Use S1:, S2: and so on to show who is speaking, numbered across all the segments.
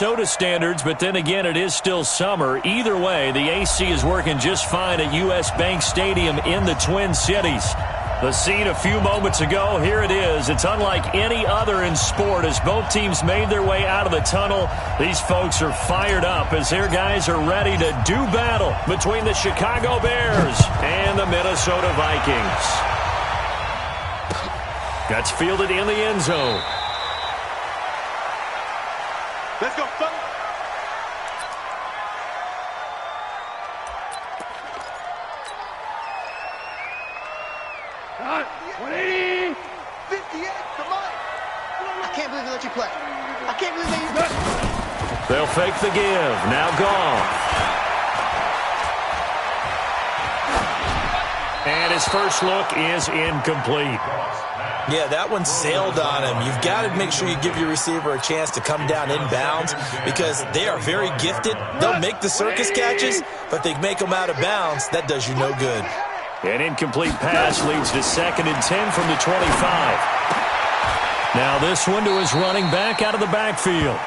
S1: Minnesota standards, but then again, it is still summer. Either way, the AC is working just fine at U.S. Bank Stadium in the Twin Cities. The scene a few moments ago, here it is. It's unlike any other in sport as both teams made their way out of the tunnel. These folks are fired up as their guys are ready to do battle between the Chicago Bears and the Minnesota Vikings. That's fielded in the end zone.
S2: Let's go, fellas. All right, 180. 58, come on. I can't believe they let you play. I can't believe they used it.
S1: They'll fake the give. Now gone. And his first look is incomplete.
S3: Yeah, that one sailed on him. You've got to make sure you give your receiver a chance to come down inbounds because they are very gifted. They'll make the circus catches, but they make them out of bounds. That does you no good.
S1: An incomplete pass leads to 2nd and 10 from the 25. Now this one to his running back out of the backfield.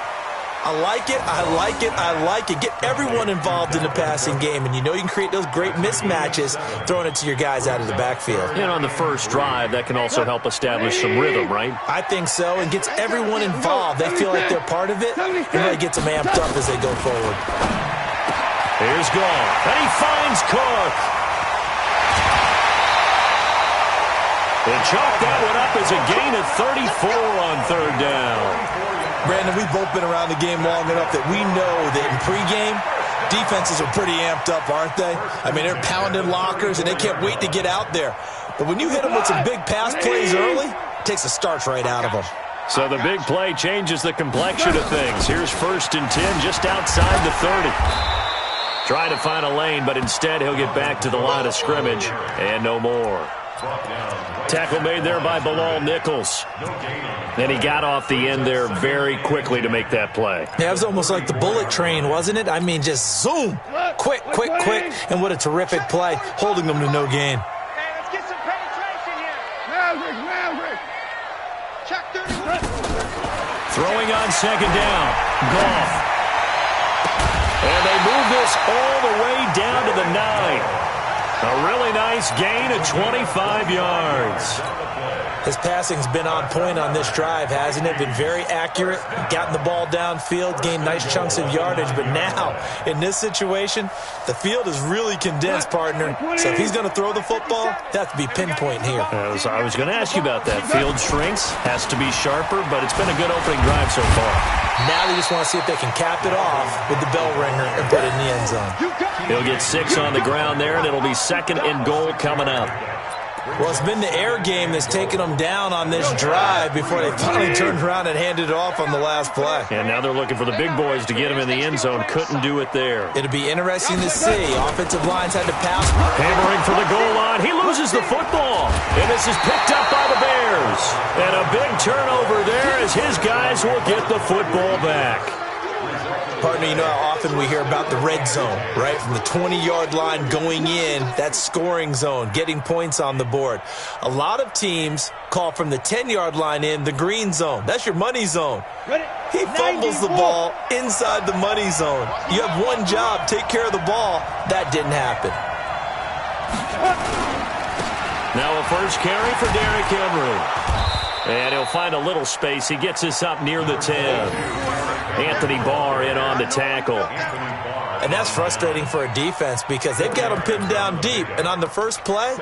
S3: I like it, I like it, I like it. Get everyone involved in the passing game, and you know you can create those great mismatches throwing it to your guys out of the backfield.
S1: And on the first drive, that can also help establish some rhythm, right?
S3: I think so, and gets everyone involved. They feel like they're part of it, and really gets them amped up as they go forward.
S1: Here's Gall, and he finds Cook. They chalk that one up as a gain of 34 on 3rd down.
S3: Brandon, we've both been around the game long enough that we know that in pregame, defenses are pretty amped up, aren't they? I mean, they're pounding lockers, and they can't wait to get out there. But when you hit them with some big pass plays early, it takes the starch right out of them.
S1: So the big play changes the complexion of things. Here's 1st and 10 just outside the 30. Trying to find a lane, but instead he'll get back to the line of scrimmage, and no more. Tackle made there by Bilal Nichols. And he got off the end there very quickly to make that play.
S3: Yeah, it was almost like the bullet train, wasn't it? I mean, just zoom. Quick, quick, quick. And what a terrific play, holding them to no gain.
S2: Hey, let's get some penetration here. Maverick. Check 31.
S1: Throwing on 2nd down. Goff. And they move this all the way down to the 9. A really nice gain of 25 yards.
S3: His passing's been on point on this drive, hasn't it? Been very accurate, gotten the ball downfield, gained nice chunks of yardage. But now, in this situation, the field is really condensed, partner. So if he's going to throw the football, they have to be pinpoint here.
S1: I was going to ask you about that. Field shrinks, has to be sharper, but it's been a good opening drive so far.
S3: Now they just want to see if they can cap it off with the bell ringer and put it in the end zone.
S1: He'll get 6 on the ground there, and it'll be 2nd and goal coming up.
S3: Well, it's been the air game that's taken them down on this drive before they finally turned around and handed it off on the last play.
S1: And now they're looking for the big boys to get him in the end zone. Couldn't do it there.
S3: It'll be interesting to see. Offensive lines had to pass.
S1: Hammering for the goal line. He loses the football. And this is picked up by the Bears. And a big turnover there as his guys will get the football back.
S3: Partner, you know how often we hear about the red zone, right? From the 20-yard line going in, that's scoring zone, getting points on the board. A lot of teams call from the 10-yard line in the green zone. That's your money zone. He fumbles the ball inside the money zone. You have one job, take care of the ball. That didn't happen.
S1: Now a first carry for Derrick Henry. And he'll find a little space. He gets us up near the 10. Anthony Barr in on the tackle.
S3: And that's frustrating for a defense because they've got them pinned down deep. And on the first play,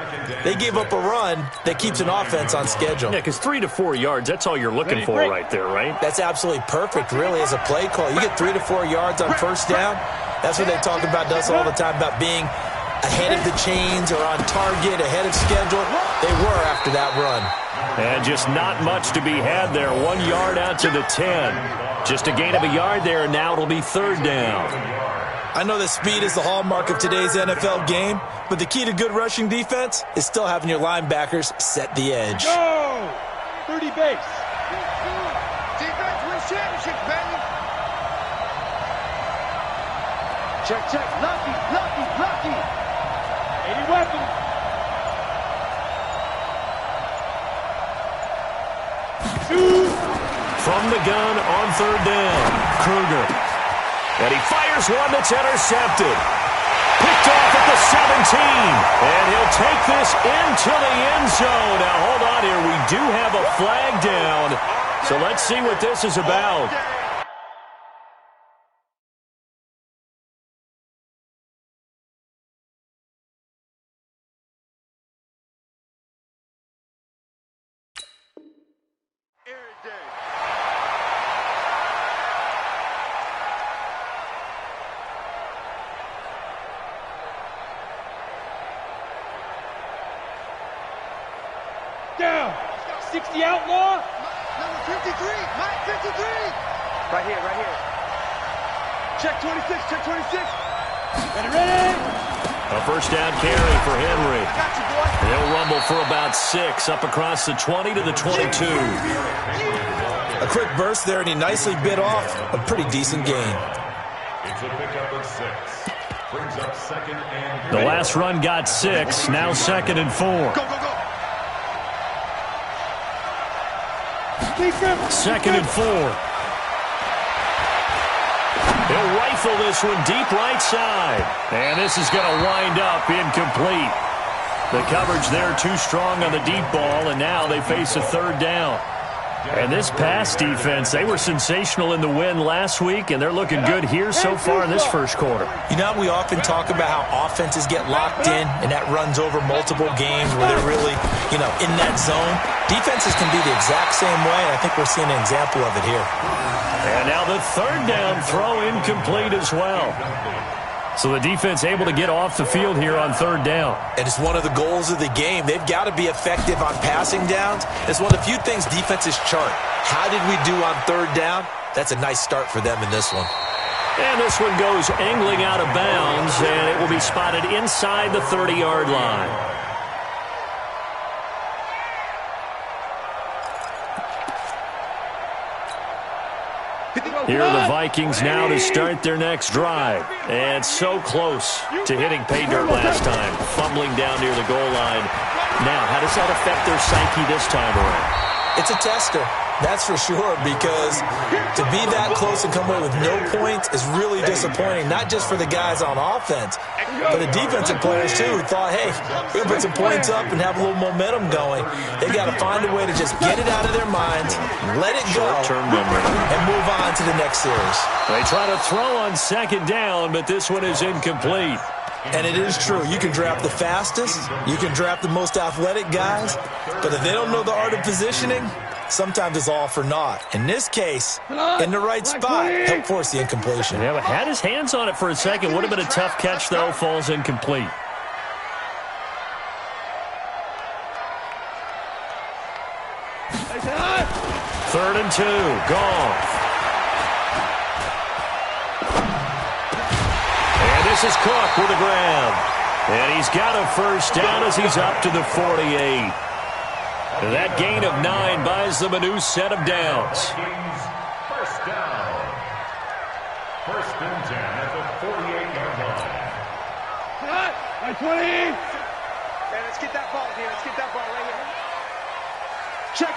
S3: they gave up a run that keeps an offense on schedule.
S1: Yeah, because 3 to 4 yards, that's all you're looking for right there, right?
S3: That's absolutely perfect, really, as a play call. You get 3 to 4 yards on first down. That's what they talk about us all the time, about being ahead of the chains or on target, ahead of schedule. They were after that run.
S1: And just not much to be had there. 1 yard out to the 10. Just a gain of a yard there, and now it'll be 3rd down.
S3: I know that speed is the hallmark of today's NFL game, but the key to good rushing defense is still having your linebackers set the edge.
S2: Go! 30 base. Defense wins championships, baby. Check. Lucky. 80 weapons.
S1: from the gun on third down. Kruger. And he fires one that's intercepted. Picked off at the 17. And he'll take this into the end zone. Now, hold on here. We do have a flag down. So let's see what this is about.
S4: Down. 60 outlaw.
S2: Number 53. Mike 53.
S4: Right here. Check 26. Check 26. Ready.
S1: A first down carry for Henry.
S2: I got you, boy.
S1: They'll rumble for about 6 up across the 20 to the 22.
S3: A quick burst there, and he nicely bit off a pretty decent gain.
S5: It's a pickup of 6. Brings up second and
S1: The last run got 6. Now 2nd and 4.
S2: Go, go, go.
S1: 2nd and 4. He'll rifle this one deep right side. And this is going to wind up incomplete. The coverage there too strong on the deep ball, and now they face a third down. And this pass defense, they were sensational in the win last week, and they're looking good here so far in this first quarter.
S3: You know, we often talk about how offenses get locked in, and that runs over multiple games where they're really, in that zone. Defenses can be the exact same way, and I think we're seeing an example of it here.
S1: And now the third down throw incomplete as well. So the defense able to get off the field here on third down.
S3: And it's one of the goals of the game. They've got to be effective on passing downs. It's one of the few things defenses chart. How did we do on third down? That's a nice start for them in this one.
S1: And this one goes angling out of bounds, and it will be spotted inside the 30-yard line. Here are the Vikings now to start their next drive. And so close to hitting pay dirt last time. Fumbling down near the goal line. Now, how does that affect their psyche this time around?
S3: It's a tester, that's for sure, because to be that close and come away with no points is really disappointing, not just for the guys on offense, but the defensive players, too, who thought, hey, we're going to put some points up and have a little momentum going. They've got to find a way to just get it out of their minds, let it go, and move on to the next series.
S1: They try to throw on second down, but this one is incomplete.
S3: And it is true. You can draft the fastest. You can draft the most athletic guys. But if they don't know the art of positioning, sometimes it's all for naught. In this case, in the right spot, help force the incompletion.
S1: Yeah, but had his hands on it for a second. Would have been a tough catch, though. Falls incomplete. Third and 2. Goff. This is Cook with the grab. And he's got a first down as he's up to the 48. That gain of 9 buys them a new set of downs.
S5: First down. First and 10 at the 48-yard line.
S4: 20.
S2: Man, let's get that ball here. Let's get that ball right here. Check.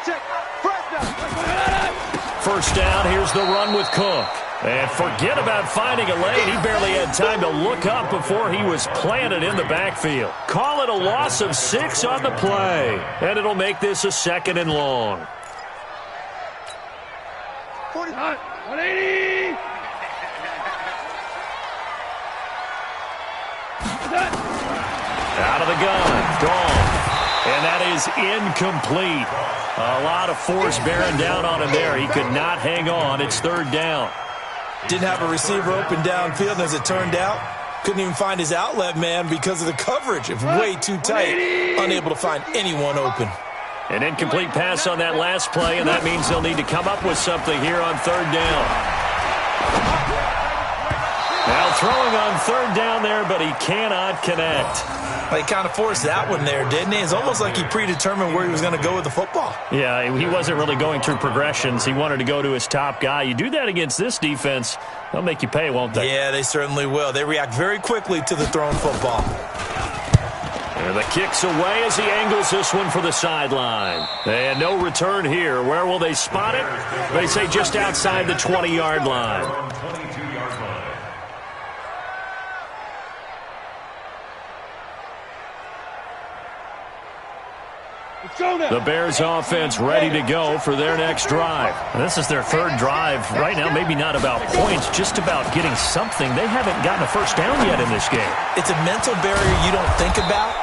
S1: First down, here's the run with Cook. And forget about finding a lane. He barely had time to look up before he was planted in the backfield. Call it a loss of 6 on the play. And it'll make this a 2nd and long.
S4: 180.
S1: Out of the gun. Gone. And that is incomplete. A lot of force bearing down on him there. He could not hang on. It's third down.
S3: Didn't have a receiver open downfield, and as it turned out, couldn't even find his outlet man because of the coverage. It was way too tight, unable to find anyone open.
S1: An incomplete pass on that last play, and that means they'll need to come up with something here on third down. Now throwing on third down there, but he cannot connect.
S3: Well, he kind of forced that one there, didn't he? It's almost like he predetermined where he was going to go with the football.
S1: Yeah, he wasn't really going through progressions. He wanted to go to his top guy. You do that against this defense, they'll make you pay, won't they?
S3: Yeah, they certainly will. They react very quickly to the thrown football.
S1: And the kick's away as he angles this one for the sideline. And no return here. Where will they spot it? They say just outside the 20-yard line.
S5: 22-yard line.
S1: The Bears offense ready to go for their next drive. This is their third drive right now. Maybe not about points, just about getting something. They haven't gotten a first down yet in this game.
S3: It's a mental barrier you don't think about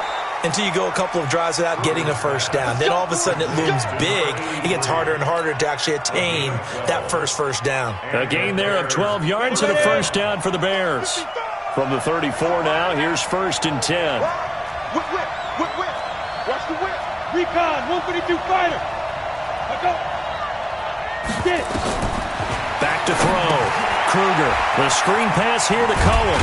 S3: until you go a couple of drives without getting a first down. Then all of a sudden it looms big. It gets harder and harder to actually attain that first down.
S1: A gain there of 12 yards and a first down for the Bears. From the 34 now, here's 1st and 10.
S4: Whip. Watch the whip. Recon, 152 fighter. Let's go. Get it.
S1: Back to throw. Kruger, the screen pass here to Cohen.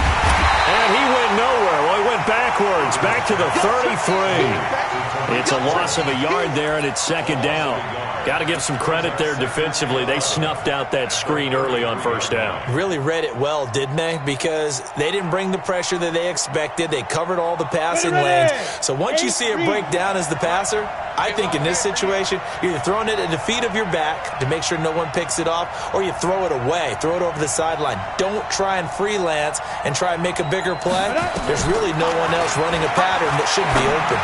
S1: And he went nowhere. Well, he went backwards, back to the 33. It's a loss of a yard there, and it's 2nd down. Got to give some credit there defensively. They snuffed out that screen early on 1st down.
S3: Really read it well, didn't they? Because they didn't bring the pressure that they expected. They covered all the passing lanes. So once you see it break down as the passer, I think in this situation, you're either throwing it at the feet of your back to make sure no one picks it off, or you throw it away, throw it over the sideline. Don't try and freelance and try and make a bigger play. There's really no one else running a pattern that should be open.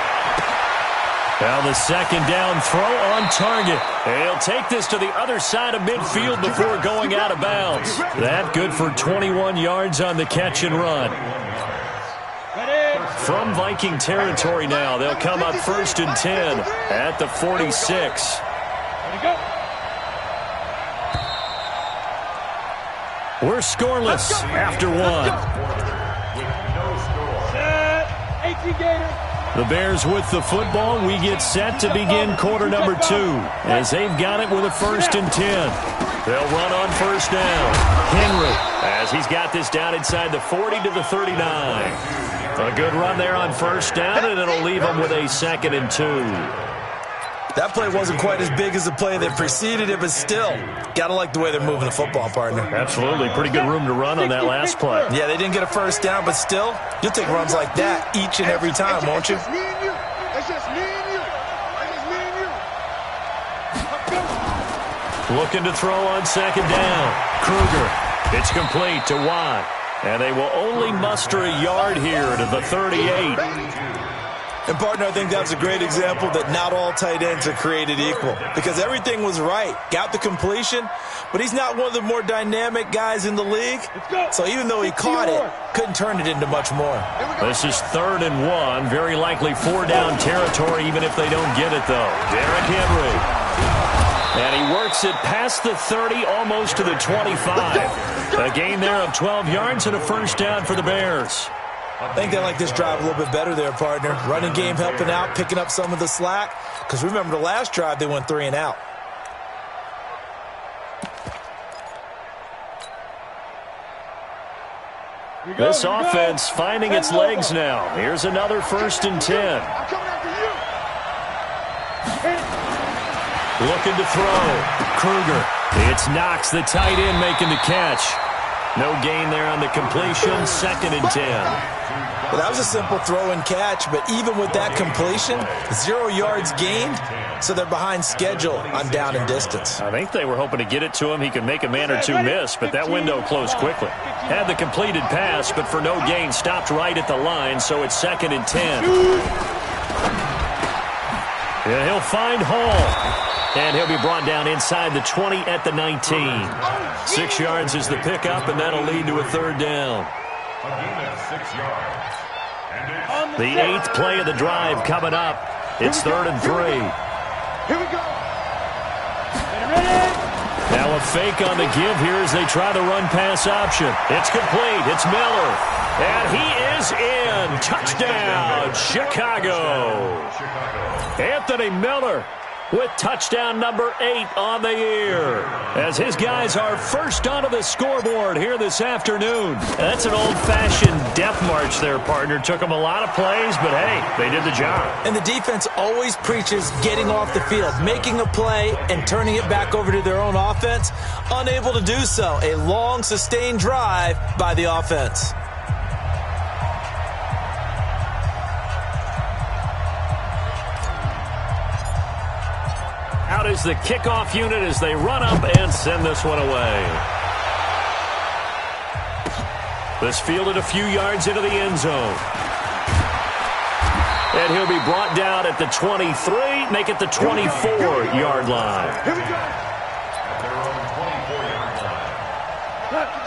S1: Now the 2nd down throw on target. He'll take this to the other side of midfield before going out of bounds. That good for 21 yards on the catch and run. From Viking territory now, they'll come up 1st and 10 at the 46. We're scoreless after one.
S4: Set. 18 Gator.
S1: The Bears with the football. We get set to begin quarter number 2 as they've got it with a 1st and 10. They'll run on 1st down. Henry, as he's got this down inside the 40 to the 39. A good run there on 1st down, and it'll leave them with a 2nd and 2.
S3: That play wasn't quite as big as the play that preceded it, but still, got to like the way they're moving the football, partner.
S1: Absolutely. Pretty good room to run on that last play.
S3: Yeah, they didn't get a 1st down, but still, you'll take runs like that each and every time, won't you?
S2: It's just me and you. It's just me and you. It's just me and you.
S1: Looking to throw on 2nd down. Kruger. It's complete to Watt. And they will only muster a yard here to the 38.
S3: And, partner, I think that's a great example that not all tight ends are created equal. Because everything was right. Got the completion, but he's not one of the more dynamic guys in the league. So even though he caught it, couldn't turn it into much more.
S1: This is 3rd and 1. Very likely 4-down territory, even if they don't get it, though. Derrick Henry. And he works it past the 30, almost to the 25. A gain there of 12 yards and a 1st down for the Bears.
S3: I think they like this drive a little bit better there, partner. Running game helping out, picking up some of the slack. Because remember, the last drive, they went 3 and out.
S1: This offense finding its legs now. Here's another 1st and 10.
S2: I'm coming after you.
S1: Looking to throw. Kruger. It's Knox, the tight end, making the catch. No gain there on the completion. 2nd and 10.
S3: Well, that was a simple throw and catch, but even with that completion, 0 yards gained, so they're behind schedule on down and distance.
S1: I think they were hoping to get it to him. He could make a man or two miss, but that window closed quickly. Had the completed pass, but for no gain, stopped right at the line, so it's 2nd and 10. Yeah, he'll find Hall. And he'll be brought down inside the 20 at the 19. 6 yards is the pickup, and that'll lead to a 3rd down.
S5: A gain of 6 yards.
S1: The 8th play of the drive coming up. It's 3rd and 3.
S2: Here we go.
S1: Now a fake on the give here as they try the run-pass option. It's complete. It's Miller. And he is in. Touchdown, Chicago. Anthony Miller with touchdown number 8 on the year, as his guys are first onto the scoreboard here this afternoon. That's an old-fashioned death march there, partner. Took them a lot of plays, but hey, they did the job.
S3: And the defense always preaches getting off the field, making a play, and turning it back over to their own offense. Unable to do so. A long, sustained drive by the offense.
S1: out is the kickoff unit as they run up and send this one away. This fielded a few yards into the end zone. And he'll be brought down at the 23, make it the 24-yard line.
S4: Here we go.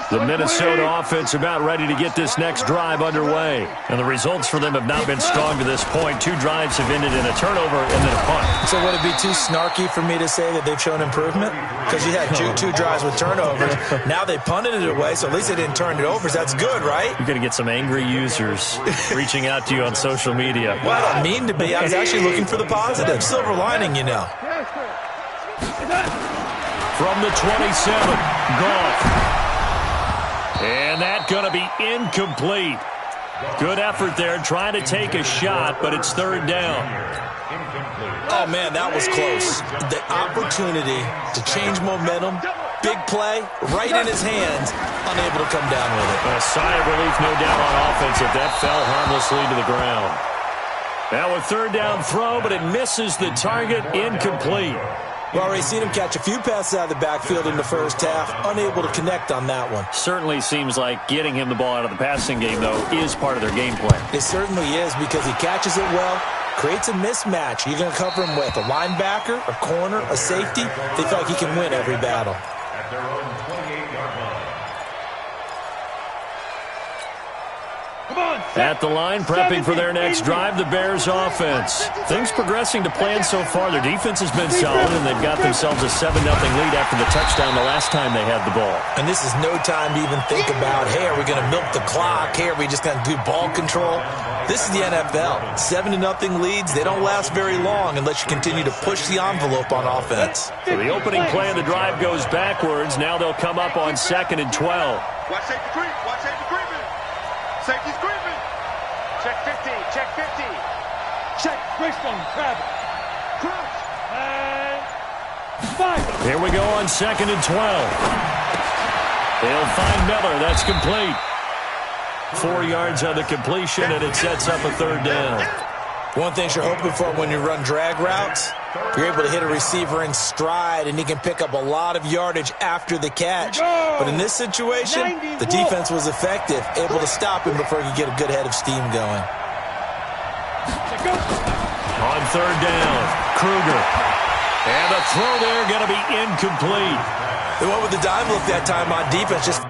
S1: The Minnesota offense about ready to get this next drive underway. And the results for them have not been strong to this point. 2 drives have ended in a turnover and then a punt.
S3: So would it be too snarky for me to say that they've shown improvement? Because you had two drives with turnovers. Now they punted it away, so at least they didn't turn it over. So that's good, right?
S1: You're going to get some angry users reaching out to you on social media.
S3: Well, I don't mean to be. I was actually looking for the positive. Silver lining, you know.
S1: From the 27, Goff. And that's going to be incomplete. Good effort there, trying to take a shot, but it's third down.
S3: Oh, man, that was close. The opportunity to change momentum, big play, right in his hands, unable to come down with it.
S1: A sigh of relief, no doubt, on offense if that fell harmlessly to the ground. Now a third down throw, but it misses the target, incomplete.
S3: We've already seen him catch a few passes out of the backfield in the first half, unable to connect on that one.
S1: Certainly seems like getting him the ball out of the passing game, though, is part of their game plan.
S3: It certainly is because he catches it well, creates a mismatch. You're going to cover him with a linebacker, a corner, a safety. They feel like he can win every battle.
S5: At their own 28-yard line.
S1: At the line, prepping for their next drive, the Bears offense. Things progressing to plan so far. Their defense has been solid, and they've got themselves a 7-0 lead after the touchdown the last time they had the ball.
S3: And this is no time to even think about, hey, are we going to milk the clock? Hey, are we just going to do ball control? This is the NFL. 7-0 leads, they don't last very long unless you continue to push the envelope on offense.
S1: So the opening play of the drive goes backwards. Now they'll come up on 2nd and 12.
S2: Watch safety creep. Watch safety creeping. Safety's creeping. Check 50. Check 50.
S4: Check. Greystone. Travis.
S2: Crouch.
S4: And 5.
S1: Here we go on 2nd and 12. They'll find Miller. That's complete. 4 yards on the completion, and it sets up a third down.
S3: One thing you're hoping for when you run drag routes, you're able to hit a receiver in stride, and he can pick up a lot of yardage after the catch. But in this situation, the defense was effective, able to stop him before he could get a good head of steam going.
S1: On third down, Kruger. And the throw there going to be incomplete.
S3: They went with the dime look that time on defense. Just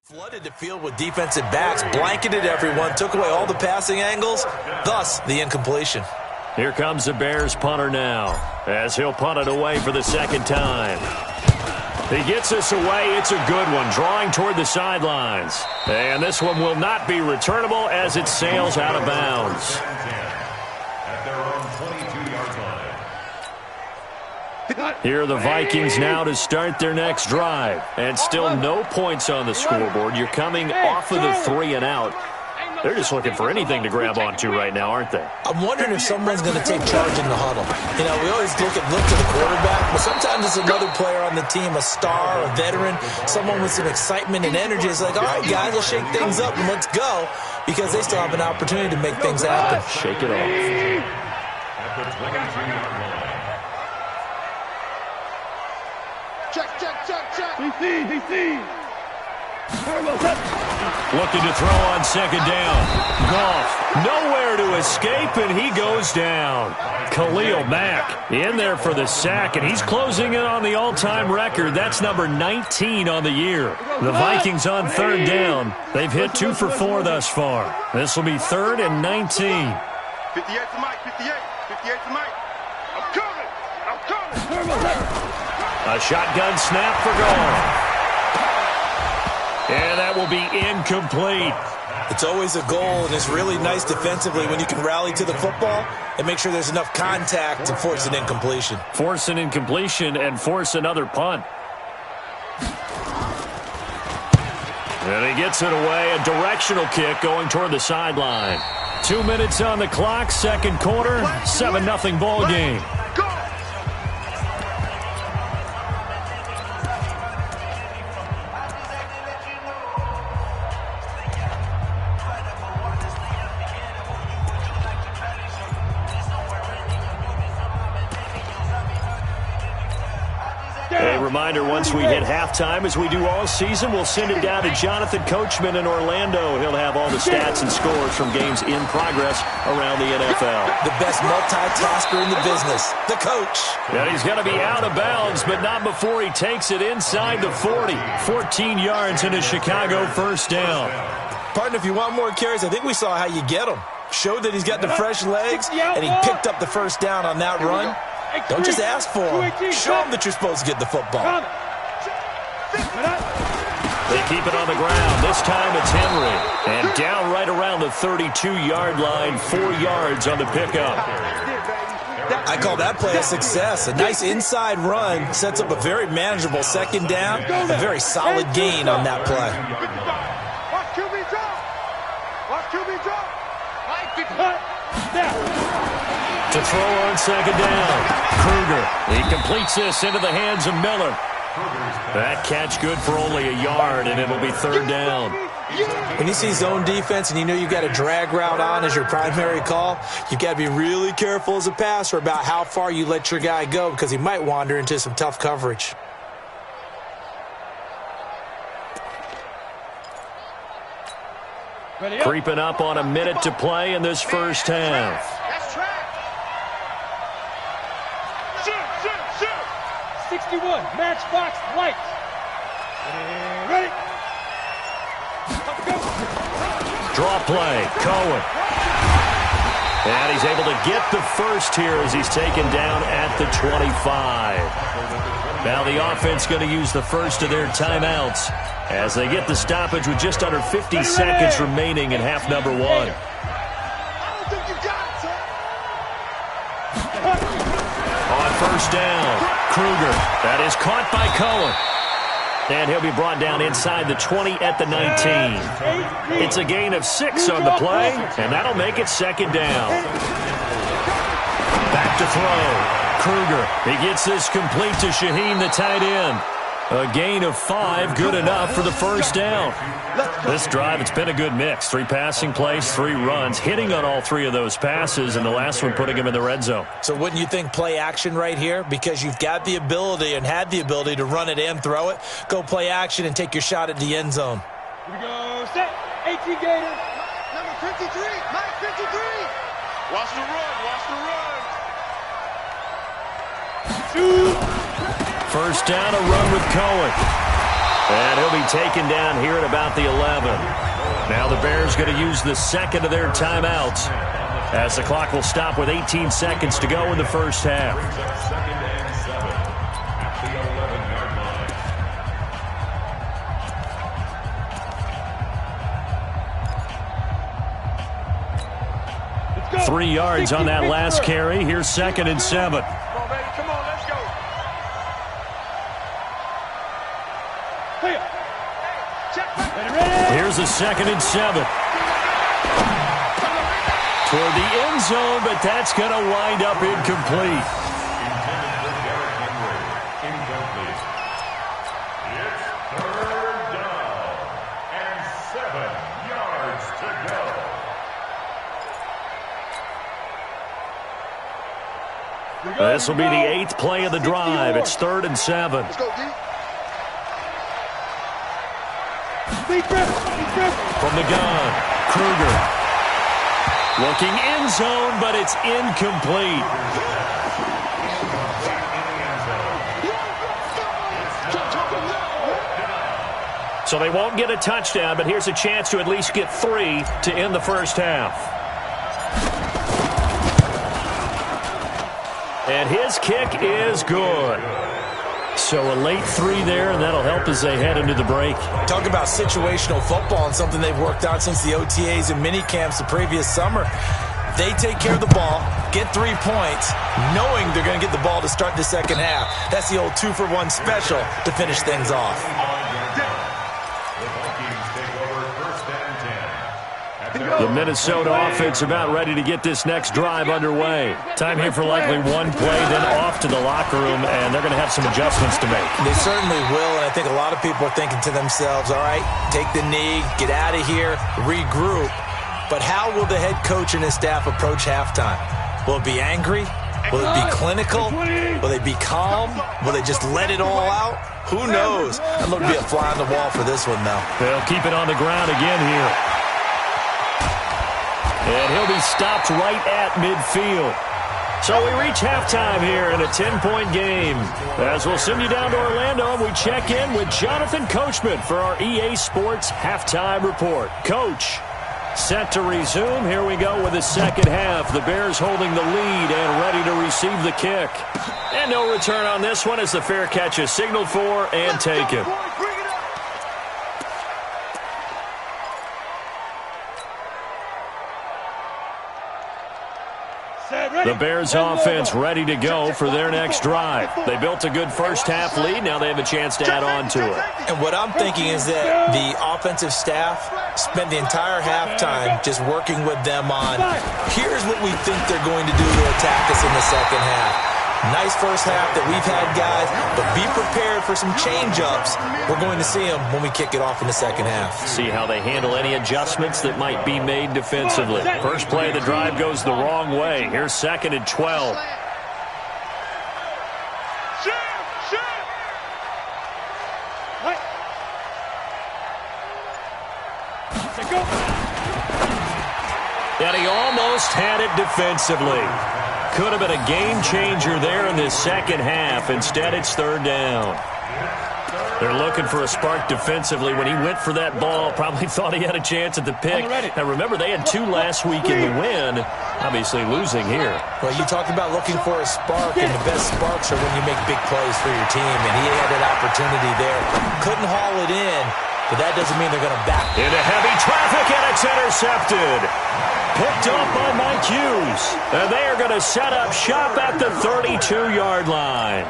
S3: flooded the field with defensive backs, blanketed everyone, took away all the passing angles, thus the incompletion.
S1: Here comes the Bears punter now, as he'll punt it away for the second time. He gets this away. It's a good one, drawing toward the sidelines. And this one will not be returnable as it sails out of bounds.
S5: At their own 22-yard line.
S1: Here are the Vikings now to start their next drive. And still no points on the scoreboard. You're coming off of the 3 and out. They're just looking for anything to grab onto right now, aren't they?
S3: I'm wondering if someone's going to take charge in the huddle. You know, we always look to the quarterback, but sometimes it's another player on the team, a star, a veteran, someone with some excitement and energy. It's like, all right, guys, let's shake things up and let's go, because they still have an opportunity to make things happen.
S1: Shake it off.
S5: At the 22-yard line.
S2: Check.
S4: He sees.
S1: Looking to throw on second down. Goff nowhere to escape, and he goes down. Khalil Mack in there for the sack, and he's closing in on the all-time record. That's number 19 on the year. The Vikings on third down. They've hit 2 for 4 thus far. This will be 3rd and 19.
S2: 58 to Mike. 58 to Mike. I'm coming.
S1: A shotgun snap for Goff. And that will be incomplete.
S3: It's always a goal, and it's really nice defensively when you can rally to the football and make sure there's enough contact to force an incompletion.
S1: Force an incompletion and force another punt. And he gets it away. A directional kick going toward the sideline. 2 minutes on the clock, second quarter, 7-0 ball game. A reminder, once we hit halftime, as we do all season, we'll send it down to Jonathan Coachman in Orlando. He'll have all the stats and scores from games in progress around the NFL.
S3: The best multitasker in the business, the coach.
S1: And he's going to be out of bounds, but not before he takes it inside the 40. 14 yards into Chicago, first down.
S3: Partner, if you want more carries, I think we saw how you get them. Showed that he's got the fresh legs, and he picked up the first down on that run. Don't just ask for him. Show him that you're supposed to get the football.
S1: They keep it on the ground. This time it's Henry. And down right around the 32-yard line, 4 yards on the pickup.
S3: I call that play a success. A nice inside run sets up a very manageable second down. A very solid gain on that play.
S2: Watch QB drop. Watch QB drop.
S1: To throw on second down. Kruger. He completes this into the hands of Miller. That catch good for only a yard, and it'll be third down.
S3: When you see zone defense and you know you've got a drag route on as your primary call, you've got to be really careful as a passer about how far you let your guy go because he might wander into some tough coverage.
S1: Creeping up on a minute to play in this first half.
S4: 61, matchbox lights. Ready?
S1: Draw play, Cohen. And he's able to get the first here as he's taken down at the 25. Now the offense going to use the first of their timeouts as they get the stoppage with just under 50 seconds remaining in half number one.
S2: I don't think you got it, son.
S1: On first down, Kruger. That is caught by Cohen. And he'll be brought down inside the 20 at the 19. It's a gain of 6 on the play, and that'll make it second down. Back to throw. Kruger. He gets this complete to Shaheen, the tight end. A gain of 5, good enough for the first down. This drive, it's been a good mix. 3 passing plays, 3 runs, hitting on all 3 of those passes, and the last one putting him in the red zone.
S3: So wouldn't you think play action right here? Because you've got the ability and had the ability to run it and throw it. Go play action and take your shot at the end zone.
S4: Here we go, set, 18 Gator.
S2: Number 53, Mike 53. Watch the run, watch the run.
S4: 2.
S1: First down, a run with Cohen. And he'll be taken down here at about the 11. Now the Bears going to use the second of their timeouts as the clock will stop with 18 seconds to go in the first half.
S5: Second and 7 at the 11-yard line.
S1: 3 yards on that last carry. Here's second and 7.
S2: Come on, baby, come on, let's go.
S1: Here's a second and 7. Toward the end zone, but that's going to wind up incomplete.
S5: Intended for Derrick Henry. Incomplete. It's third down and 7 yards to go.
S1: This will be the 8th play of the drive. It's 3rd and 7.
S2: Let's go, D.
S1: From the gun, Kruger. Looking end zone, but it's incomplete. So they won't get a touchdown, but here's a chance to at least get 3 to end the first half. And his kick is good. So a late 3 there, and that'll help as they head into the break.
S3: Talk about situational football and something they've worked on since the OTAs and mini camps the previous summer. They take care of the ball, get 3 points, knowing they're going to get the ball to start the second half. That's the old 2-for-1 special to finish things off.
S5: The Vikings take over first and 10 at their
S1: The Minnesota offense about ready to get this next drive underway. Time here for likely one play, then off to the locker room, and they're going to have some adjustments to make.
S3: They certainly will, and I think a lot of people are thinking to themselves, all right, take the knee, get out of here, regroup. But how will the head coach and his staff approach halftime? Will it be angry? Will it be clinical? Will they be calm? Will they just let it all out? Who knows? I'd love to be a fly on the wall for this one, though.
S1: They'll keep it on the ground again here. And he'll be stopped right at midfield. So we reach halftime here in a 10-point game. As we'll send you down to Orlando, and we check in with Jonathan Coachman for our EA Sports Halftime Report. Coach, set to resume. Here we go with the second half. The Bears holding the lead and ready to receive the kick. And no return on this one as the fair catch is signaled for and taken. The Bears offense ready to go for their next drive. They built a good first-half lead. Now they have a chance to add on to it.
S3: And what I'm thinking is that the offensive staff spent the entire halftime just working with them on, here's what we think they're going to do to attack us in the second half. Nice first half that we've had, guys, but be prepared for some change-ups. We're going to see them when we kick it off in the second half.
S1: See how they handle any adjustments that might be made defensively. First play of the drive goes the wrong way. Here's 2nd and 12. And he almost had it defensively. Could have been a game changer there in this second half. Instead, it's 3rd down. They're looking for a spark defensively. When he went for that ball, probably thought he had a chance at the pick. Now, remember, they had 2 last week in the win. Obviously losing here.
S3: Well, you talked about looking for a spark, and the best sparks are when you make big plays for your team, and he had that opportunity there. Couldn't haul it in, but that doesn't mean they're going to back.
S1: Into heavy traffic, and it's intercepted. Picked up by Mike Hughes. And they are going to set up shop at the 32-yard line.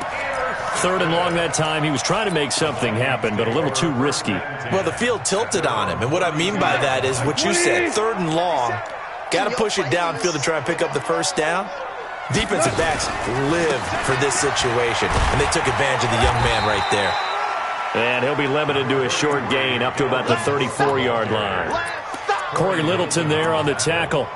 S1: 3rd and long that time. He was trying to make something happen, but a little too risky.
S3: Well, the field tilted on him. And what I mean by that is what you said, 3rd and long. Got to push it downfield to try and pick up the first down. Defensive backs live for this situation. And they took advantage of the young man right there.
S1: And he'll be limited to a short gain up to about the 34-yard line. Corey Littleton there on the tackle.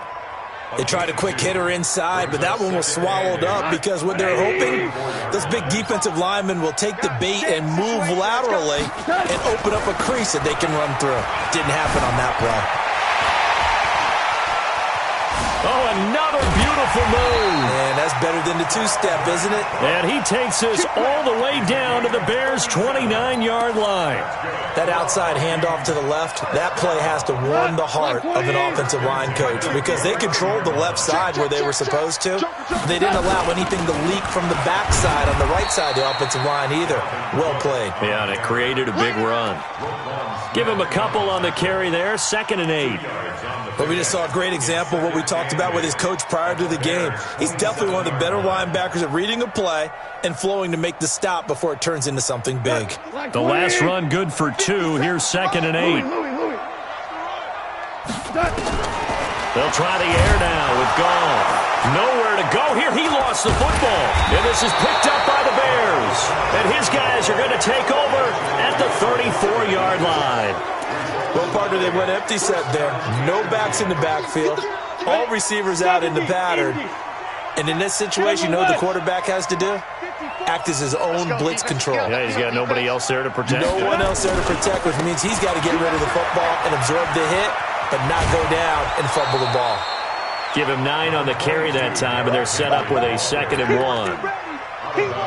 S3: They tried a quick hitter inside, but that one was swallowed up because what they're hoping, those big defensive linemen will take the bait and move laterally and open up a crease that they can run through. Didn't happen on that play.
S1: Oh, another beautiful move.
S3: And that's better than the two-step, isn't it?
S1: And he takes us all the way down to the Bears' 29-yard line.
S3: That outside handoff to the left, that play has to warm the heart of an offensive line coach because they controlled the left side where they were supposed to. They didn't allow anything to leak from the backside on the right side of the offensive line either. Well played.
S1: Yeah, and it created a big run. Give him a couple on the carry there, 2nd and 8.
S3: But we just saw a great example of what we talked about with his coach prior to the game. He's definitely one of the better linebackers at reading a play and flowing to make the stop before it turns into something big.
S1: The last run good for 2. Here's 2nd and 8. They'll try the air now with Gall. Nowhere to go here. He lost the football. And this is picked up by the Bears. And his guys are going to take over at the 34-yard line.
S3: Well, partner, they went empty set there. No backs in the backfield. All receivers out in the pattern. And in this situation, you know what the quarterback has to do? Act as his own blitz control.
S1: Yeah, he's got nobody else there to protect.
S3: No one else there to protect, which means he's got to get rid of the football and absorb the hit, but not go down and fumble the ball.
S1: Give him 9 on the carry that time, and they're set up with a 2nd and 1.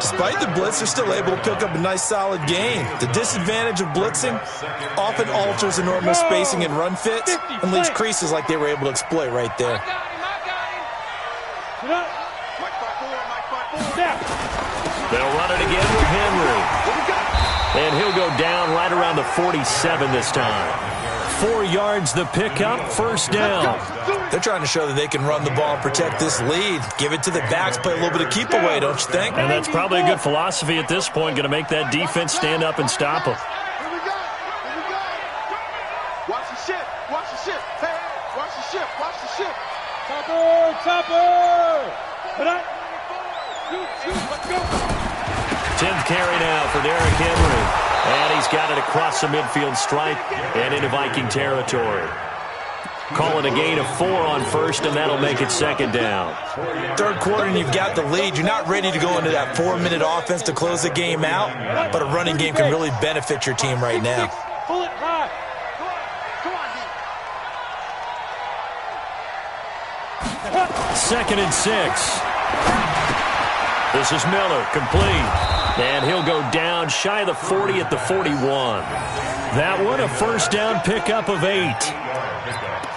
S3: Despite the blitz, they're still able to pick up a nice solid gain. The disadvantage of blitzing often alters the normal spacing and run fits and leaves creases like they were able to exploit right there.
S1: They'll run it again with Henry. And he'll go down right around the 47 this time. 4 yards the pickup, 1st down.
S3: They're trying to show that they can run the ball and protect this lead. Give it to the backs, play a little bit of keep away, don't you think?
S1: And that's probably a good philosophy at this point, going to make that defense stand up and stop them.
S2: Here we go. Watch the shit. Watch the shit. Hey, watch the
S4: Chopper! Shoot, let's go!
S1: 10th carry now for Derrick Henry. And he's got it across the midfield stripe and into Viking territory. Call it a gain of 4 on first, and that'll make it second down.
S3: Third quarter, and you've got the lead. You're not ready to go into that 4-minute offense to close the game out, but a running game can really benefit your team right now.
S4: Pull it high.
S1: Second and 6. This is Miller, complete. And he'll go down shy of the 40 at the 41. That one, a first down pickup of 8.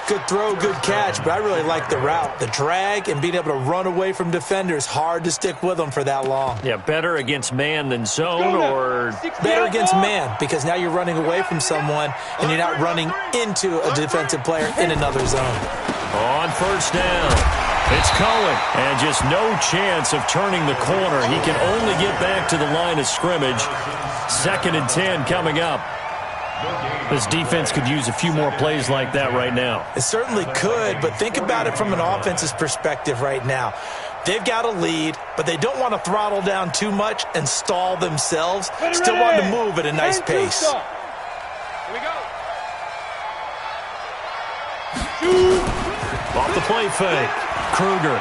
S3: Good throw, good catch, but I really like the route. The drag and being able to run away from defenders, hard to stick with them for that long.
S1: Yeah, better against man than zone, or
S3: better against man, because now you're running away from someone and you're not running into a defensive player in another zone.
S1: On first down, it's Cohen, and just no chance of turning the corner. He can only get back to the line of scrimmage. Second and 10 coming up. This defense could use a few more plays like that right now.
S3: It certainly could, but think about it from an offense's perspective right now. They've got a lead, but they don't want to throttle down too much and stall themselves. Still want to move at a nice pace.
S4: Here we go. Shoot.
S1: Off the play fake. Kruger.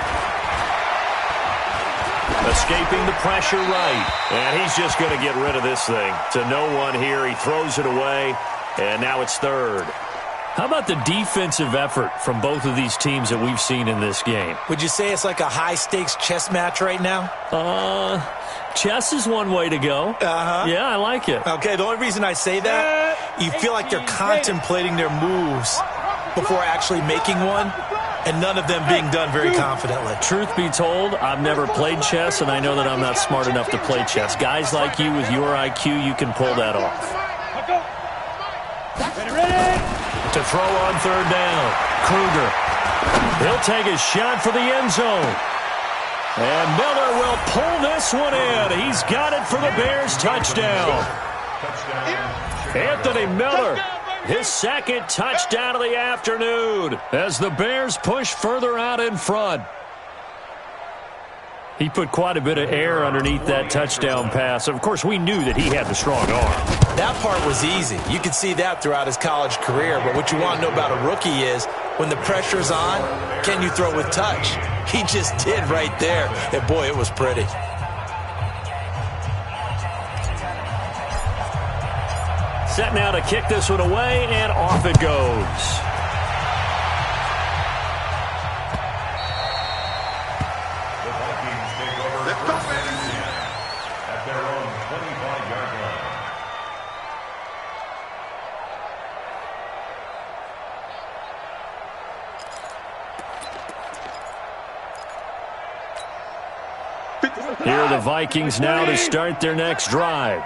S1: Escaping the pressure right. And he's just going to get rid of this thing. To no one here. He throws it away. And now it's third. How about the defensive effort from both of these teams that we've seen in this game?
S3: Would you say it's like a high-stakes chess match right now?
S1: Chess is one way to go.
S3: Uh-huh.
S1: Yeah, I like it.
S3: Okay, the only reason I say that, you feel like they're contemplating their moves before actually making one, and none of them being done very confidently.
S1: Truth be told, I've never played chess, and I know that I'm not smart enough to play chess. Guys like you with your IQ, you can pull that off.
S4: Ready.
S1: To throw on third down, Kruger. He'll take a shot for the end zone. And Miller will pull this one in. He's got it for the Bears touchdown. Anthony Miller, his second touchdown of the afternoon as the Bears push further out in front. He put quite a bit of air underneath that touchdown pass. Of course, we knew that he had the strong arm.
S3: That part was easy. You could see that throughout his college career. But what you want to know about a rookie is when the pressure's on, can you throw with touch? He just did right there. And, boy, it was pretty.
S1: Set now to kick this one away, and off it goes. Here are the Vikings now to start their next drive.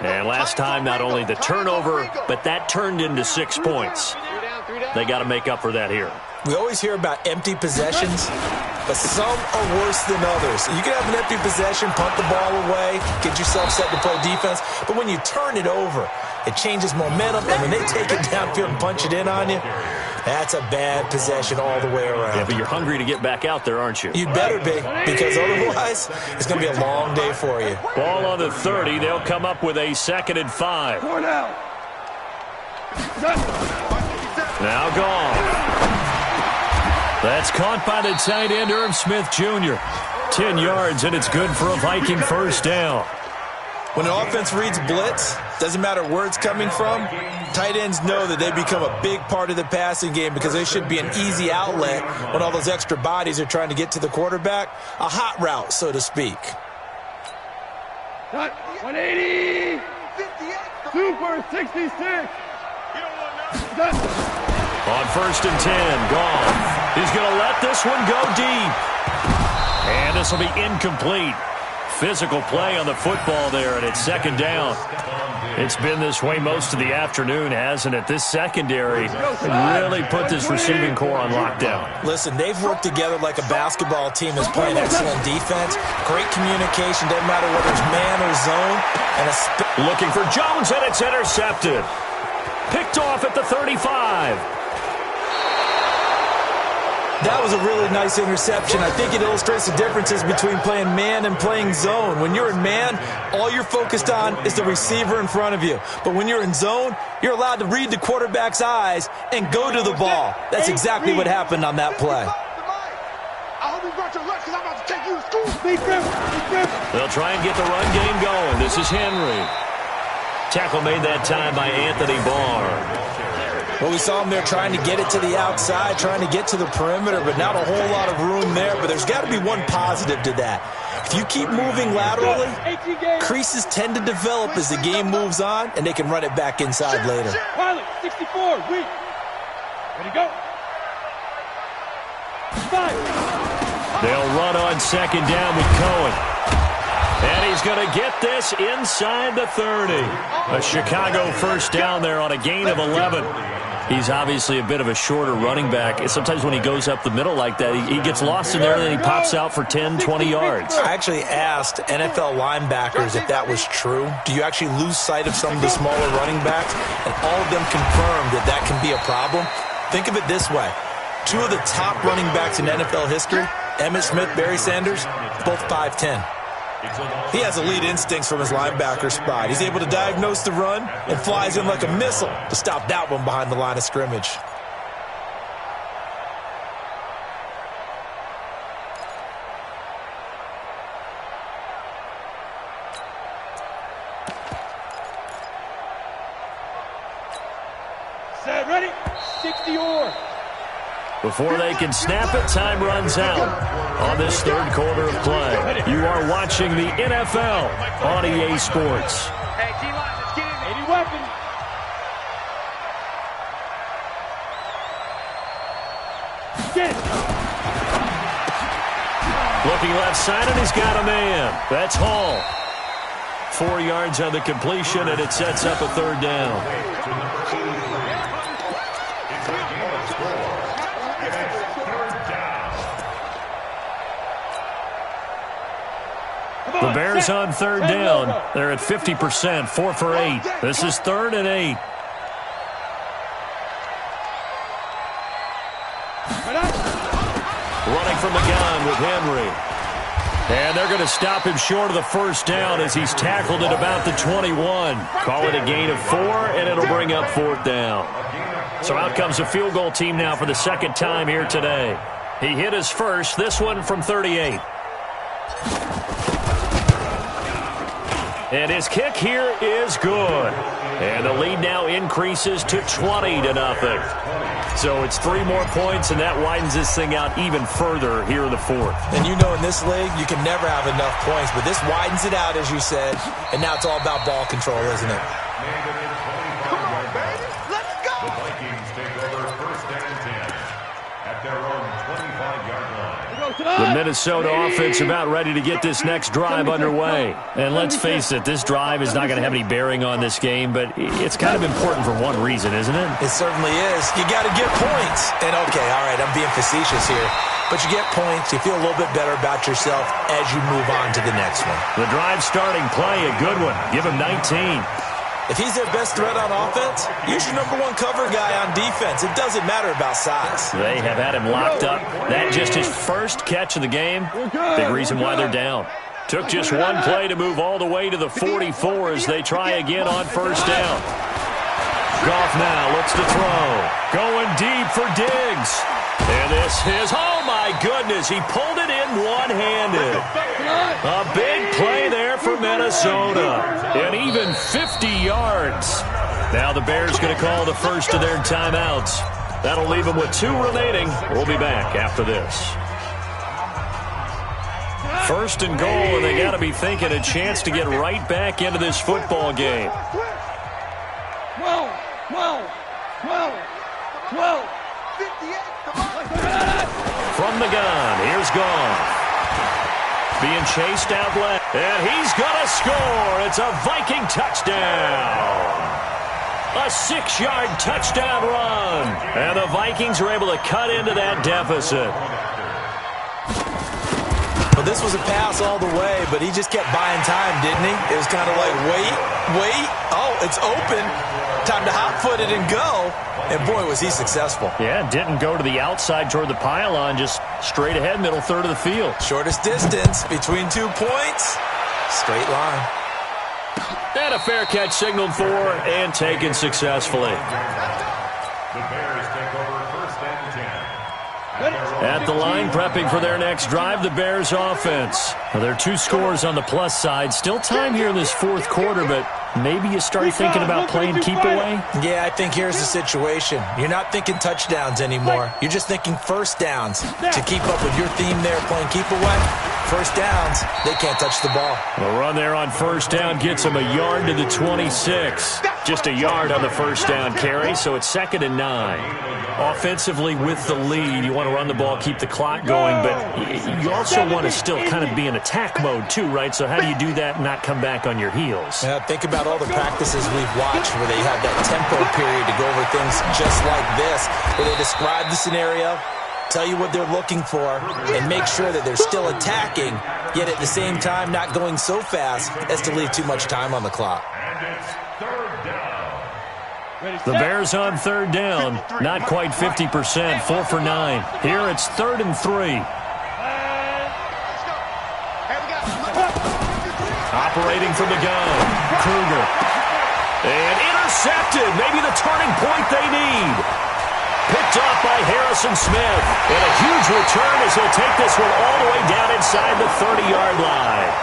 S1: And last time, not only the turnover, but that turned into 6 points. They got to make up for that here.
S3: We always hear about empty possessions, but some are worse than others. You can have an empty possession, punt the ball away, get yourself set to play defense, but when you turn it over, it changes momentum, and when they take it downfield and punch it in on you, that's a bad possession all the way around.
S1: Yeah, but you're hungry to get back out there, aren't you?
S3: You'd better be, because otherwise, it's going to be a long day for you.
S1: Ball on the 30. They'll come up with a 2nd and 5. Now gone. That's caught by the tight end, Irv Smith Jr. 10 yards, and it's good for a Viking first down.
S3: When an offense reads blitz, doesn't matter where it's coming from, tight ends know that they become a big part of the passing game because they should be an easy outlet when all those extra bodies are trying to get to the quarterback. A hot route, so to speak.
S4: 180. Super 66.
S1: On 1st and 10, gone. He's going to let this one go deep. And this will be incomplete. Physical play on the football there, and it's 2nd down. It's been this way most of the afternoon, hasn't it? This secondary really put this receiving core on lockdown.
S3: Listen, they've worked together like a basketball team that's playing excellent defense. Great communication, doesn't matter whether it's man or zone. And
S1: looking for Jones, and it's intercepted. Picked off at the 35.
S3: That was a really nice interception. I think it illustrates the differences between playing man and playing zone. When you're in man, all you're focused on is the receiver in front of you. But when you're in zone, you're allowed to read the quarterback's eyes and go to the ball. That's exactly what happened on that play.
S2: I hope you brought your lunch because I'm about to take you to school.
S1: They'll try and get the run game going. This is Henry. Tackle made that time by Anthony Barr.
S3: Well, we saw him there trying to get it to the outside, trying to get to the perimeter, but not a whole lot of room there. But there's got to be one positive to that. If you keep moving laterally, creases tend to develop as the game moves on, and they can run it back inside later.
S4: Pilot, 64, weak. Ready, go. 5.
S1: They'll run on second down with Cohen. And he's going to get this inside the 30. A Chicago first down there on a gain of 11. He's obviously a bit of a shorter running back. Sometimes when he goes up the middle like that, he gets lost in there and then he pops out for 10, 20 yards.
S3: I actually asked NFL linebackers if that was true. Do you actually lose sight of some of the smaller running backs? And all of them confirmed that that can be a problem. Think of it this way. Two of the top running backs in NFL history, Emmitt Smith, Barry Sanders, both 5'10". He has elite instincts from his linebacker spot. He's able to diagnose the run and flies in like a missile to stop that one behind the line of scrimmage.
S4: Set, ready, 60 or.
S1: Before they can snap it, time runs out on this third quarter of play. You are watching the NFL on EA Sports.
S4: Hey, D-line, let's get in there. 80 weapon. Get it.
S1: Looking left side, and he's got a man. That's Hall. 4 yards on the completion, and it sets up a third down. The Bears on third down. They're at 50%, 4 for 8. This is 3rd and 8. Running from the gun with Henry. And they're going to stop him short of the first down as he's tackled at about the 21. Call it a gain of 4, and it'll bring up 4th down. So out comes a field goal team now for the second time here today. He hit his first, this one from 38. And his kick here is good. And the lead now increases to 20-0. So it's 3 more points, and that widens this thing out even further here in the 4th.
S3: And you know in this league, you can never have enough points, but this widens it out, as you said, and now it's all about ball control, isn't it?
S2: Come on, baby. Let's go.
S5: The Vikings take over 1st and 10 at their own 25-yard line.
S1: The Minnesota offense about ready to get this next drive underway. And let's face it, this drive is not going to have any bearing on this game, but it's kind of important for one reason, isn't it?
S3: It certainly is. You got to get points. And, okay, all right, I'm being facetious here. But you get points, you feel a little bit better about yourself as you move on to the next one.
S1: The drive starting play, a good one. Give him 19.
S3: If he's their best threat on offense, use your #1 cover guy on defense. It doesn't matter about size.
S1: They have had him locked up. That just his first catch of the game. Big reason why they're down. Took just one play to move all the way to the 44 as they try again on first down. Goff now looks to throw. Going deep for Diggs. And this is, oh my goodness, he pulled it in one-handed. A big play there for Minnesota. And even 50 yards. Now the Bears going to call the first of their timeouts. That'll leave them with 2 remaining. We'll be back after this. 1st and goal, and they got to be thinking a chance to get right back into this football game.
S4: 12, 12, 12, 12.
S2: 58. Come on.
S1: From the gun, here's Goff. Being chased out left, and he's going to score. It's a Viking touchdown. A 6-yard touchdown run. And the Vikings are able to cut into that deficit.
S3: But this was a pass all the way, but he just kept buying time, didn't he? It was kind of like, wait. Oh, it's open. Time to hot-foot it and go. And, boy, was he successful.
S1: Yeah, didn't go to the outside toward the pylon, just straight ahead, middle third of the field.
S3: Shortest distance between 2 points. Straight line.
S1: And a fair catch signaled for and taken successfully.
S5: The Bears take over first and 10.
S1: At the line, prepping for their next drive, the Bears offense. Now, there are 2 scores on the plus side. Still time here in this fourth quarter, but maybe you start thinking about playing keep away?
S3: Yeah, I think here's the situation. You're not thinking touchdowns anymore. You're just thinking first downs. To keep up with your theme there, playing keep away, first downs, they can't touch the ball.
S1: The run there on first down gets them a yard to the 26. Just a yard on the first down carry, so it's 2nd and 9. Offensively with the lead, you want to run the ball, keep the clock going, but you also want to still kind of be in attack mode too, right? So how do you do that and not come back on your heels?
S3: Yeah, think about all the practices we've watched where they have that tempo period to go over things just like this, where they describe the scenario, tell you what they're looking for, and make sure that they're still attacking, yet at the same time not going so fast as to leave too much time on the clock.
S5: And it's third down.
S1: The Bears on third down, not quite 50%, 4 for 9. Here it's 3rd and 3. Operating from the gun, Kruger. And intercepted, maybe the turning point they need. Picked up by Harrison Smith. And a huge return as he'll take this one all the way down inside the 30-yard line.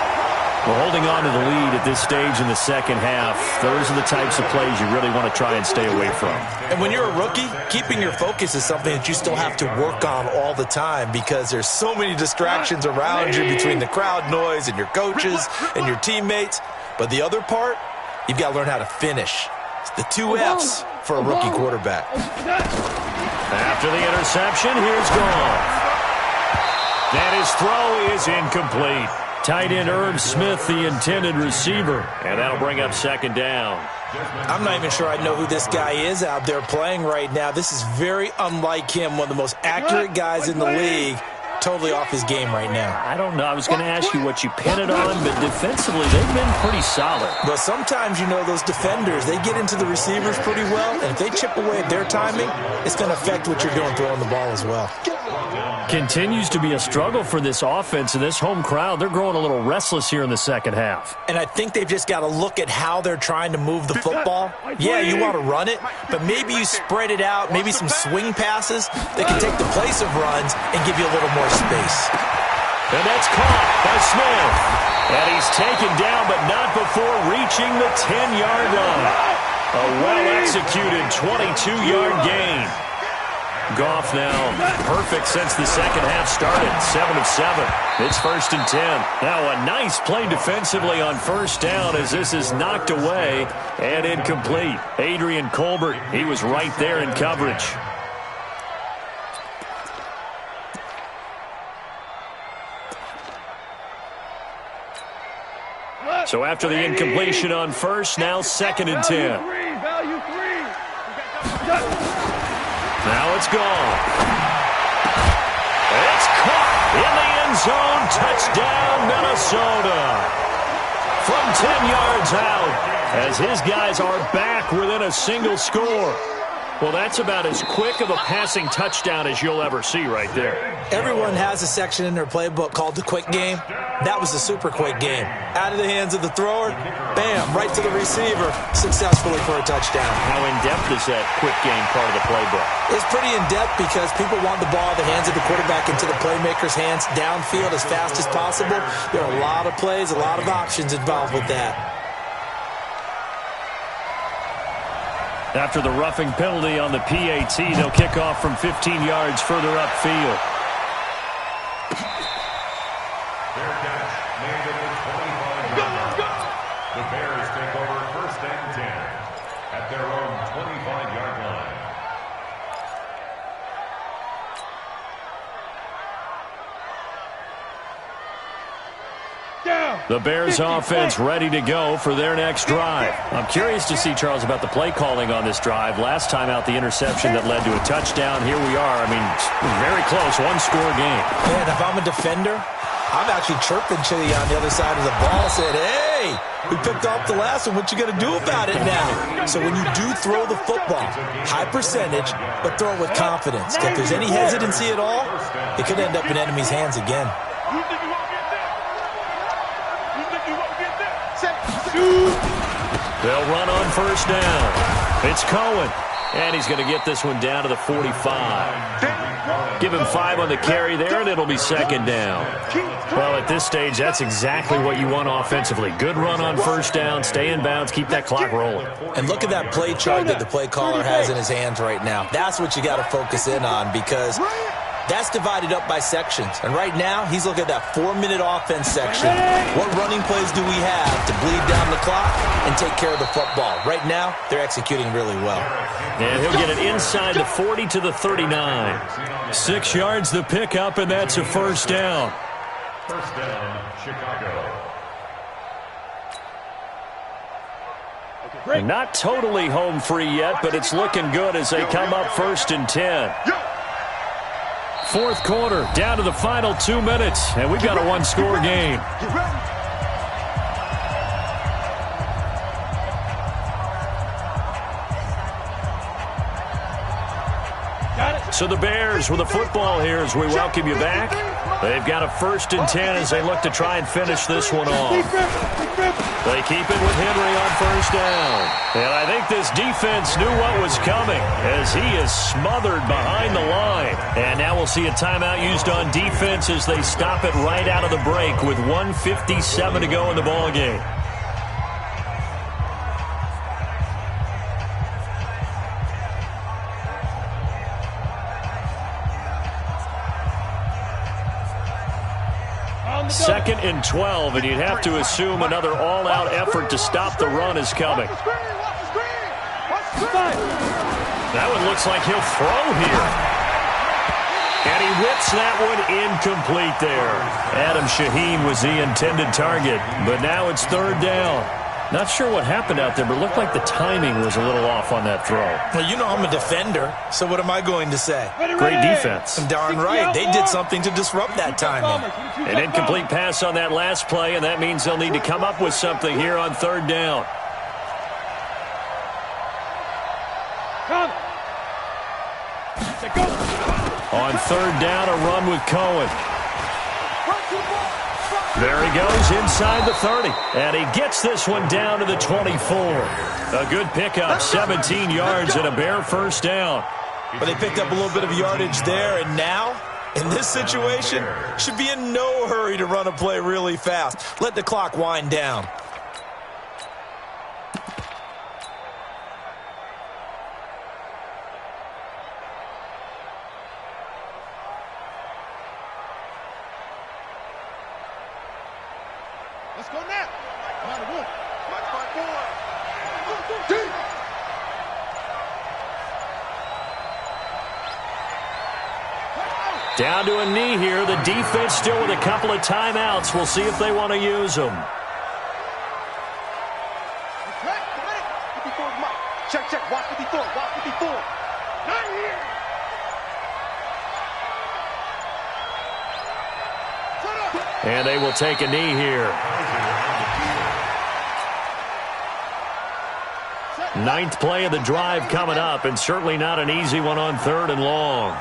S1: Well, holding on to the lead at this stage in the second half, those are the types of plays you really want to try and stay away from.
S3: And when you're a rookie, keeping your focus is something that you still have to work on all the time because there's so many distractions around you between the crowd noise and your coaches and your teammates. But the other part, you've got to learn how to finish. It's the 2 F's for a rookie quarterback.
S1: After the interception, here's Goff. And his throw is incomplete. Tight end Irv Smith, the intended receiver. And that'll bring up 2nd down.
S3: I'm not even sure I know who this guy is out there playing right now. This is very unlike him, one of the most accurate guys in the league. Totally off his game right now.
S1: I don't know. I was going to ask you what you pin it on, but defensively, they've been pretty solid.
S3: But sometimes, you know, those defenders, they get into the receivers pretty well, and if they chip away at their timing, it's going to affect what you're doing throwing the ball as well.
S1: Continues to be a struggle for this offense and this home crowd. They're growing a little restless here in the second half.
S3: And I think they've just got to look at how they're trying to move the football. Yeah, you want to run it, but maybe you spread it out, maybe some swing passes that can take the place of runs and give you a little more space.
S1: And that's caught by Smith. And he's taken down, but not before reaching the 10-yard line. A well-executed 22-yard gain. Goff now perfect since the second half started. 7 of 7. It's 1st and 10. Now a nice play defensively on first down as this is knocked away and incomplete. Adrian Colbert, he was right there in coverage. So after the incompletion on first, now 2nd and 10. Now it's gone. It's caught in the end zone. Touchdown, Minnesota. From 10 yards out as his guys are back within a single score. Well, that's about as quick of a passing touchdown as you'll ever see right there.
S3: Everyone has a section in their playbook called the quick game. That was a super quick game. Out of the hands of the thrower, bam, right to the receiver, successfully for a touchdown.
S1: How in-depth is that quick game part of the playbook?
S3: It's pretty in-depth because people want the ball in the hands of the quarterback into the playmaker's hands downfield as fast as possible. There are a lot of plays, a lot of options involved with that.
S1: After the roughing penalty on the PAT, they'll kick off from 15 yards further upfield.
S5: Fair catch made at the 25-yard line. The Bears take over 1st and 10 at their own 25-yard line.
S1: The Bears offense ready to go for their next drive. I'm curious to see, Charles, about the play calling on this drive. Last time out, the interception that led to a touchdown. Here we are. I mean, very close, one-score game.
S3: And if I'm a defender, I'm actually chirping Chitty on the other side of the ball, saying, hey, we picked off the last one. What you going to do about it now? So when you do throw the football, high percentage, but throw it with confidence. If there's any hesitancy at all, it could end up in enemy's hands again.
S1: They'll run on first down. It's Cohen. And he's going to get this one down to the 45. Give him 5 on the carry there, and it'll be second down. Well, at this stage, that's exactly what you want offensively. Good run on first down, stay in bounds, keep that clock rolling.
S3: And look at that play chart that the play caller has in his hands right now. That's what you got to focus in on, because that's divided up by sections. And right now, he's looking at that 4-minute offense section. What running plays do we have to bleed down the clock and take care of the football? Right now, they're executing really well.
S1: And he'll get it inside the 40 to the 39. 6 yards the pickup, and that's a first down.
S5: First down, Chicago.
S1: Not totally home free yet, but it's looking good as they come up 1st and 10. Fourth quarter, down to the final 2 minutes, and we've got a one-score game. So the Bears with the football here as we welcome you back. They've got a 1st and 10 as they look to try and finish this one off. They keep it with Henry on first down. And I think this defense knew what was coming as he is smothered behind the line. And now we'll see a timeout used on defense as they stop it right out of the break with 1:57 to go in the ballgame. Second and 12, and you'd have to assume another all-out effort to stop the run is coming. That one looks like he'll throw here. And he whips that one incomplete there. Adam Shaheen was the intended target, but now it's 3rd down. Not sure what happened out there, but it looked like the timing was a little off on that throw.
S3: Well, you know I'm a defender, so what am I going to say?
S1: Great defense.
S3: Darn right. They did something to disrupt that timing.
S1: An incomplete pass on that last play, and that means they'll need to come up with something here on 3rd down. On 3rd down, a run with Cohen. There he goes inside the 30, and he gets this one down to the 24. A good pickup, 17 yards and a Bear first down.
S3: But they picked up a little bit of yardage there, and now, in this situation, should be in no hurry to run a play really fast. Let the clock wind down.
S2: Let's go now. Watch my boy.
S1: Down to a knee here. The defense still with a couple of timeouts. We'll see if they want to use them.
S2: Check, check. Watch 54. Watch 54. Not here.
S1: And they will take a knee here. 9th play of the drive coming up, and certainly not an easy one on 3rd and long.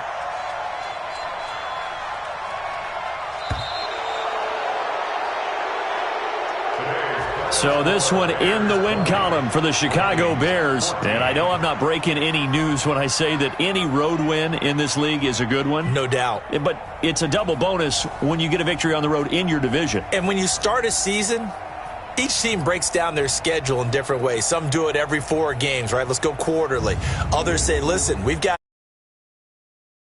S1: So this one in the win column for the Chicago Bears. And I know I'm not breaking any news when I say that any road win in this league is a good one.
S3: No doubt.
S1: But it's a double bonus when you get a victory on the road in your division.
S3: And when you start a season, each team breaks down their schedule in different ways. Some do it every 4 games, right? Let's go quarterly. Others say, listen, we've got